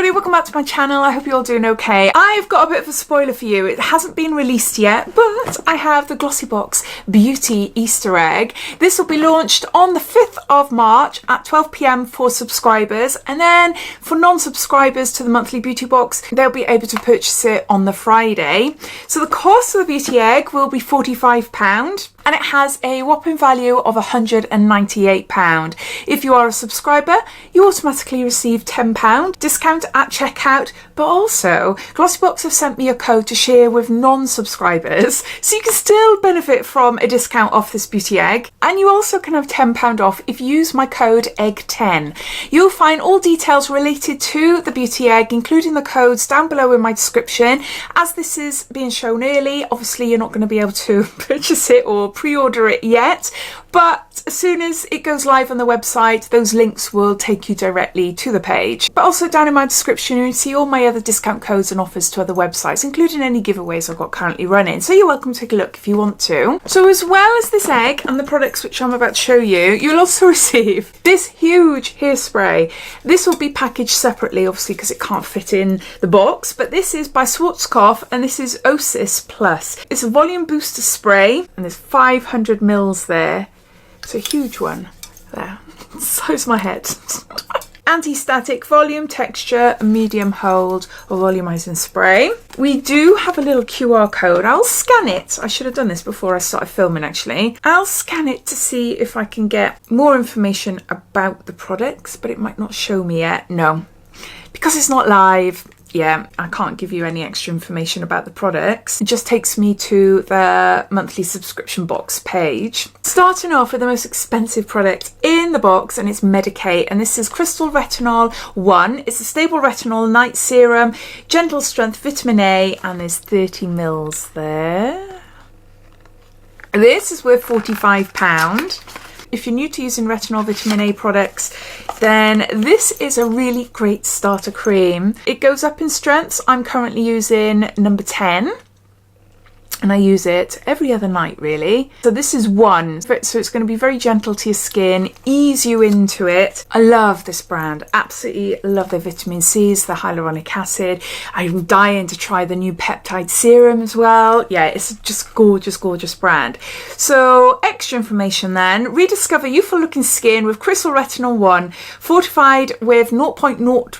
everybody, welcome back to my channel. I hope you're all doing okay. I've got a bit of a spoiler for you. It hasn't been released yet, but I have the Glossybox Beauty Easter egg. This will be launched on the 5th of March at 12 PM for subscribers, and then for non-subscribers to the monthly beauty box, they'll be able to purchase it on the Friday. So the cost of the beauty egg will be £45. and it has a whopping value of £198. If you are a subscriber, you automatically receive £10 discount at checkout, but also Glossybox have sent me a code to share with non-subscribers, so you can still benefit from a discount off this beauty egg, and you also can have £10 off if you use my code EGG10. You'll find all details related to the beauty egg, including the codes, down below in my description. As this is being shown early, obviously you're not going to be able to purchase it or pre-order it yet, but as soon as it goes live on the website, those links will take you directly to the page. But also down in my description, you can see all my other discount codes and offers to other websites, including any giveaways I've got currently running. So you're welcome to take a look if you want to. So as well as this egg and the products which I'm about to show you, you'll also receive this huge hairspray. This will be packaged separately, obviously, because it can't fit in the box, but this is by Schwarzkopf, and this is Osis Plus. It's a volume booster spray, and there's 500 mils there. It's a huge one there. So's my head. Anti-static, volume, texture, medium hold or volumizing spray. We do have a little QR code. I'll scan it. I should have done this before I started filming, actually. I'll scan it to see if I can get more information about the products, but it might not show me yet. No, because it's not live. Yeah, I can't give you any extra information about the products. It just takes me to the monthly subscription box page. Starting off with the most expensive product in the box, and it's Medik8, and this is Crystal Retinol 1. It's a stable retinol night serum, gentle strength vitamin A, and there's 30 mils there. This is worth £45. If you're new to using retinol vitamin A products, then this is a really great starter cream. It goes up in strengths. I'm currently using number 10. And I use it every other night, really. So this is 1, so it's going to be very gentle to your skin, ease you into it. I love this brand, absolutely love their vitamin C's, the hyaluronic acid. I'm dying to try the new peptide serum as well. Yeah, it's just gorgeous, gorgeous brand. So extra information then, rediscover youthful looking skin with Crystal Retinol 1, fortified with 0.01%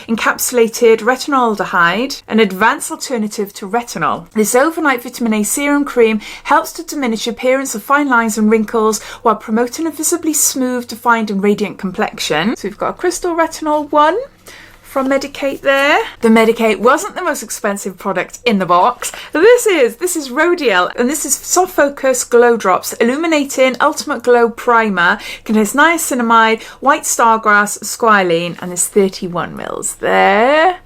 encapsulated retinaldehyde, an advanced alternative to retinol. This overnight vitamin A serum cream helps to diminish the appearance of fine lines and wrinkles while promoting a visibly smooth, defined and radiant complexion. So we've got a Crystal Retinol 1 from Medik8 there. The Medik8 wasn't the most expensive product in the box. This is Rodial, and this is Soft Focus Glow Drops Illuminating Ultimate Glow Primer. Contains niacinamide, white stargrass, squalene, and there's 31 mils there.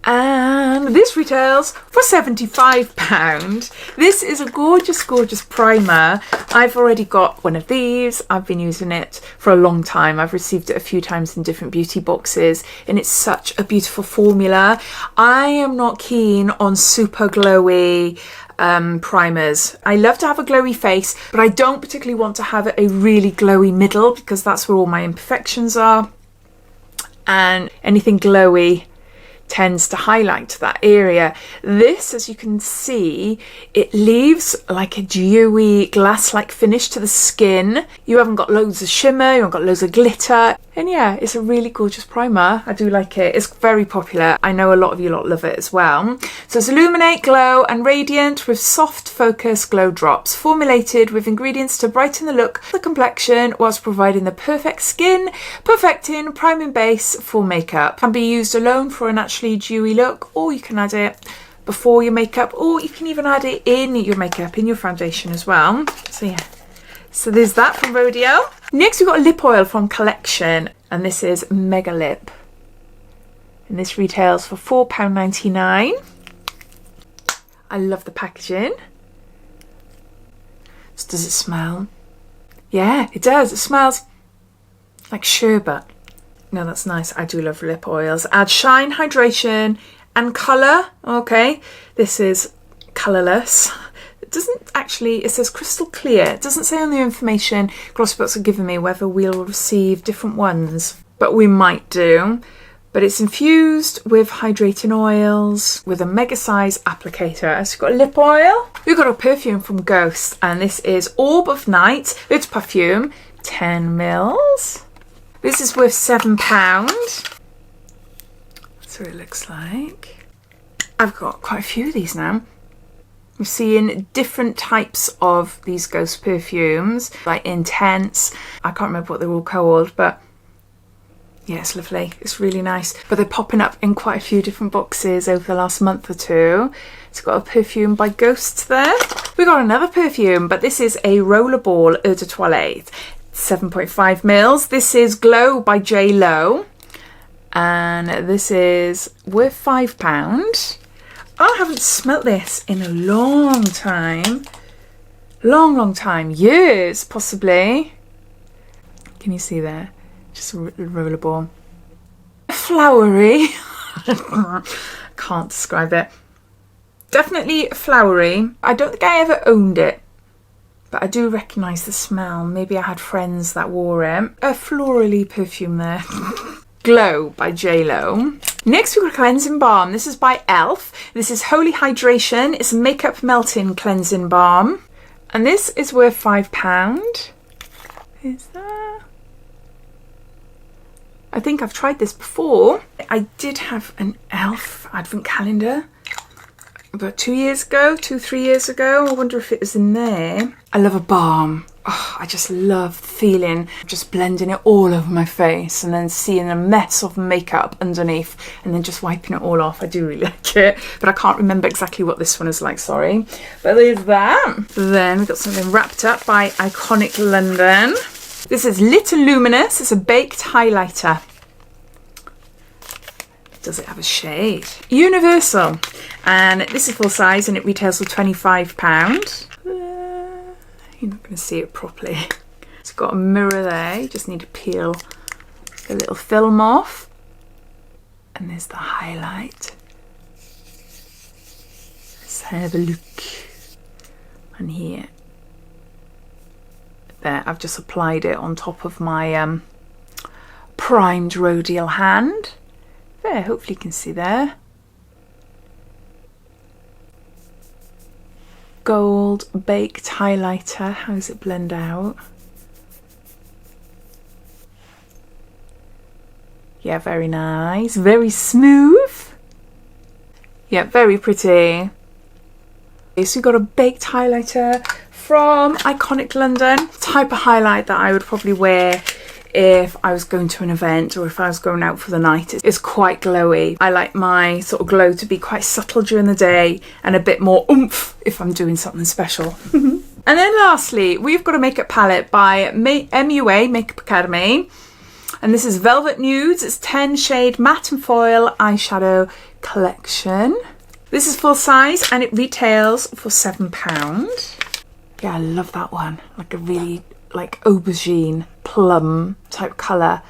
And this retails for £75. This is a gorgeous, gorgeous primer. I've already got one of these. I've been using it for a long time. I've received it a few times in different beauty boxes, and it's such a beautiful formula. I am not keen on super glowy primers. I love to have a glowy face, but I don't particularly want to have a really glowy middle, because that's where all my imperfections are. And anything glowy tends to highlight that area. This, as you can see, it leaves like a dewy glass-like finish to the skin. You haven't got loads of shimmer, you haven't got loads of glitter, and yeah, it's a really gorgeous primer. I do like it. It's very popular. I know a lot of you lot love it as well. So it's Illuminate, Glow and Radiant with Soft Focus Glow Drops, formulated with ingredients to brighten the look of the complexion whilst providing the perfect skin, perfecting priming base for makeup. Can be used alone for a naturally dewy look, or you can add it before your makeup, or you can even add it in your makeup, in your foundation as well. So yeah, so there's that from Rodial. Next we've got a lip oil from Collection, and this is Mega Lip, and this retails for £4.99. I love the packaging. So does it smell? Yeah, it does. It smells like sherbet. No, that's nice. I do love lip oils. Add shine, hydration and colour. Okay, this is colourless. It doesn't actually, it says crystal clear. It doesn't say on the information Glossybox have given me whether we'll receive different ones, but we might do. but it's infused with hydrating oils with a mega size applicator. So you've got a lip oil. We've got a perfume from Ghost, and this is Orb of Night. It's perfume, 10 mils. This is worth £7. That's what it looks like. I've got quite a few of these now. We're seeing different types of these Ghost perfumes, like Intense. I can't remember what they're all called, but yeah, it's lovely. It's really nice. But they're popping up in quite a few different boxes over the last month or two. It's got a perfume by Ghost there. We got another perfume, but this is a rollerball eau de toilette, 7.5 mils. This is Glow by J Lo, and this is worth £5. I haven't smelt this in a long time. Long time. Years, possibly. Can you see there? Just a rollerball. Flowery. Can't describe it. Definitely flowery. I don't think I ever owned it, but I do recognise the smell. Maybe I had friends that wore it. A florally perfume there. Glow by J Lo. Next we've got a cleansing balm. This is by Elf. This is Holy Hydration. It's a makeup melting cleansing balm, and this is worth £5. Is that? I think I've tried this before. I did have an Elf advent calendar about 3 years ago. I wonder if it was in there. I love a balm. Oh, I just love the feeling of just blending it all over my face and then seeing a mess of makeup underneath and then just wiping it all off. I do really like it, but I can't remember exactly what this one is like, sorry. But there's that. Then we've got something wrapped up by Iconic London. This is Lit and Luminous. It's a baked highlighter. Does it have a shade? Universal. And this is full size and it retails for £25. You're not going to see it properly. It's got a mirror there. You just need to peel the little film off. And there's the highlight. Let's have a look on here. There, I've just applied it on top of my primed Rodial hand. There, hopefully you can see there. Gold baked highlighter. How does it blend out? Yeah, very nice. Very smooth. Yeah, very pretty. Okay, so we've got a baked highlighter from Iconic London. Type of highlight that I would probably wear if I was going to an event or if I was going out for the night. It's quite glowy. I like my sort of glow to be quite subtle during the day and a bit more oomph if I'm doing something special. And then lastly, we've got a makeup palette by MUA, Makeup Academy. And this is Velvet Nudes. It's 10 shade matte and foil eyeshadow collection. This is full size and it retails for £7. Yeah, I love that one. Like a really like aubergine plum type colour.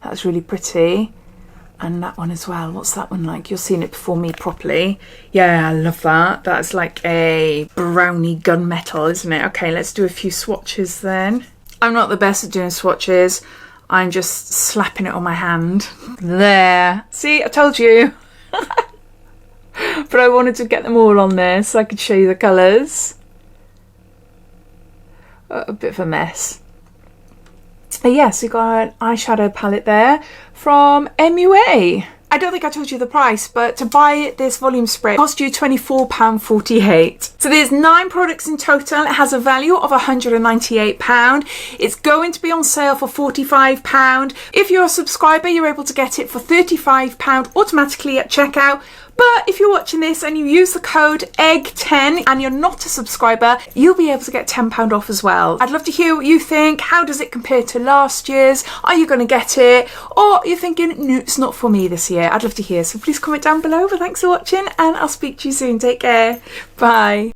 That's really pretty. And that one as well. What's that one like? You're seeing it before me properly. Yeah, I love that. That's like a brownie gunmetal, isn't it? Okay, let's do a few swatches then. I'm not the best at doing swatches. I'm just slapping it on my hand. There. See, I told you. But I wanted to get them all on there so I could show you the colours. A bit of a mess. Yes, we got an eyeshadow palette there from MUA. I don't think I told you the price, but to buy this volume spray cost you £24.48. So there's 9 products in total. It has a value of £198. It's going to be on sale for £45. If you're a subscriber, you're able to get it for £35 automatically at checkout. But if you're watching this and you use the code EGG10 and you're not a subscriber, you'll be able to get £10 off as well. I'd love to hear what you think. How does it compare to last year's? Are you going to get it? Or you're thinking, no, it's not for me this year? I'd love to hear. So please comment down below. But thanks for watching and I'll speak to you soon. Take care. Bye.